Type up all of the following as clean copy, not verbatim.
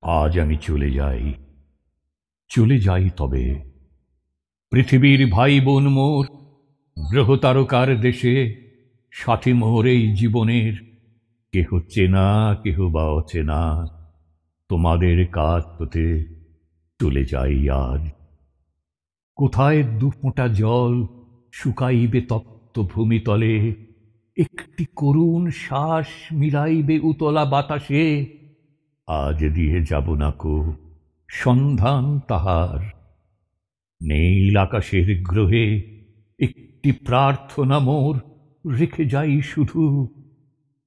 আজ আমি চলে যাই তবে পৃথিবীর ভাই বোন মোর, গ্রহ তারকার দেশে, সাথী মোর এই জীবনের, কেহ চেনা কেহ বা অচেনা, তোমাদের কাছ হতে চলে যাই আজ। কোথায় দুফোঁটা জল শুকাইবে তপ্ত ভূমিতলে, একটি করুণ শ্বাস মিলাইবে উতলা বাতাসে, আজ দিয়ে যাব নাকো সন্ধান তাহার। নীল আকাশের গ্রহে একটি প্রার্থনা মোর, রেখে যাই শুধু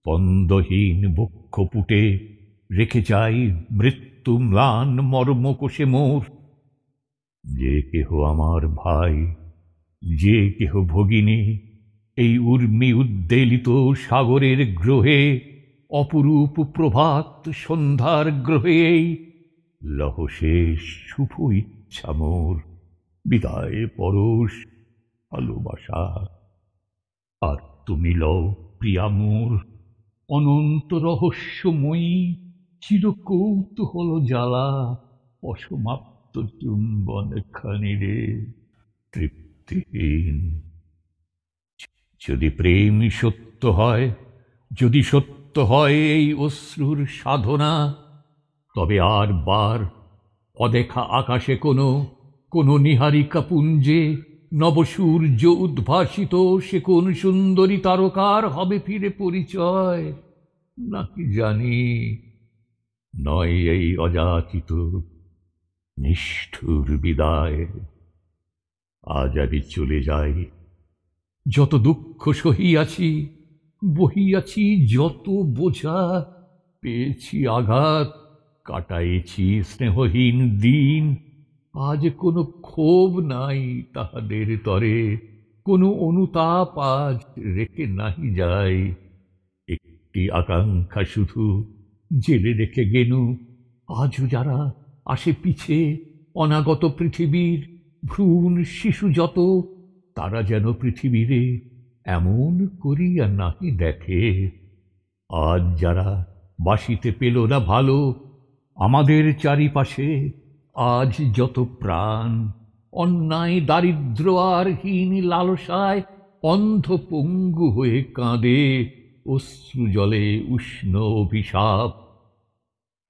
পন্দহীন বক্ষপুটে, রেখে যাই মৃত্যু ম্লান মর্মকোষে মোর। যে কেহ আমার ভাই, যে কেহ ভগিনী, এই উর্মি উদ্বেলিত সাগরের গ্রহে, অপরূপ প্রভাত সন্ধ্যার গ্রহে, এই লহ শেষ শুভ ইচ্ছা মোর, বিদায় পরশ ভালোবাসা। আর তুমি লও প্রিয়া মোর, অনন্ত রহস্যময়ী চির কৌতূহল জ্বালা, অসমাপ্ত চুম্বন খানিরে তৃপ্তিহীন। যদি প্রেম সত্য হয়, যদি সত্য হয় এই অশ্রুর সাধনা, তবে আর বার অদেখা আকাশে কোনো নিহারিকা পুঞ্জে নবসূর্য উদ্ভাসিত সে কোন সুন্দরী তারকার হবে ফিরে পরিচয়, নাকি জানি নয় এই অযাচিত নিষ্ঠুর বিদায়। আজ আমি চলে যাই, যত দুঃখ সহিয়াছি, বহিয়াছি যত বোঝা, পেয়েছি আঘাত, কাটাইছি স্নেহহীন দিন, আজ কোনো ক্ষোভ নাই তাহাদের তরে, কোনো অনুতাপ আজ রেখে নাহি যাই। একটি আকাঙ্ক্ষা শুধু জেলে রেখে গেনু, আজও যারা আসে পিছে অনাগত পৃথিবীর ভ্রূণ শিশু যত, তারা যেন পৃথিবীরে এমন করিয়া নাহি দেখে। আজ যারা বাসিতে পেল না ভালো আমাদের চারিপাশে, আজ যত প্রাণ অন্যায় দারিদ্র আর হীন লালসায় অন্ধ পঙ্গু হয়ে কাঁদে, অশ্রু জলে উষ্ণ অভিশাপ,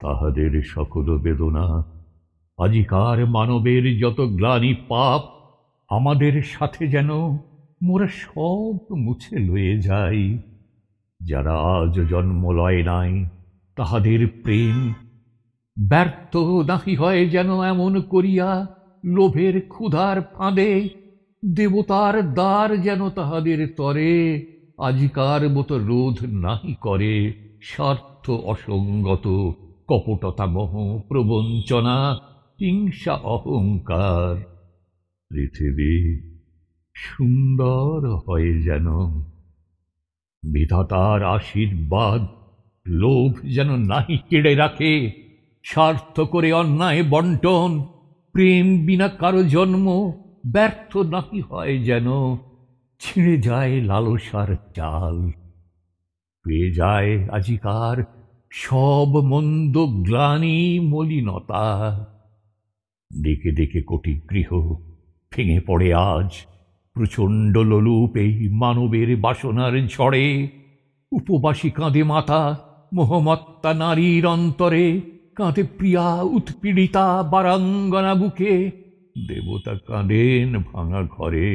তাহাদের সকল বেদনা আজিকার মানবের যত গ্লানি পাপ, আমাদের সাথে যেন মোরা সব মুছে লয়ে যাই। যারা আজ জন্ম লয় নাই তাহাদের প্রেম ব্যর্থ নাহি হয় যেন এমন করিয়া, লোভের ক্ষুধার ফাঁদে দেবতার দ্বার যেন তাহাদের তরে আজিকার মতো রোধ নাহি করে। স্বার্থ অসঙ্গত কপটতা মোহ প্রবঞ্চনা হিংসা অহংকার, পৃথিবী সুন্দর হয় যেন বিধাতার আশীর্বাদ, লোভ যেন নাহি কেড়ে রাখে, স্বার্থ করে অন্যায় বন্টন, প্রেম বিনা কারো জন্ম ব্যর্থ নাহি হয় যেন, ছিঁড়ে যায় লালসার চাল, পেয়ে যায় আজিকার সব মন্দ গ্লানি মলিনতা। দিকে দিকে কোটি গৃহ ভেঙে পড়ে আজ প্রচণ্ড লোলুপ এই মানবের বাসনার ঝড়ে, উপবাসী কাঁদে মাতা মোহমত্তা নারীর অন্তরে, কাঁদে প্রিয়া উৎপীড়িতা বারাঙ্গনা বুকে, দেবতা কাঁদেন ভাঙা ঘরে।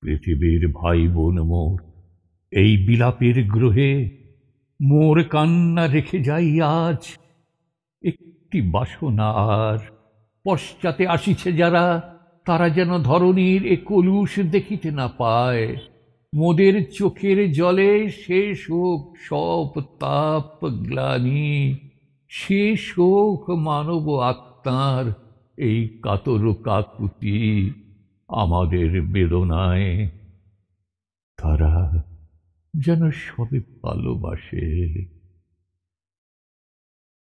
পৃথিবীর ভাই বোন মোর এই বিলাপের গ্রহে, মোর কান্না রেখে যাই আজ একটি বাসনা আর, পশ্চাতে আসিছে যারা তারা যেন ধরণীর এ কলুষ দেখিতে না পায়, মোদের চোখের জলে শেষ হোক সব তাপ গ্লানি, শেষ হোক মানব আত্মার এই কাতর কাকুতি আমাদের বেদনায়। তারা যেন সবে ভালোবাসে।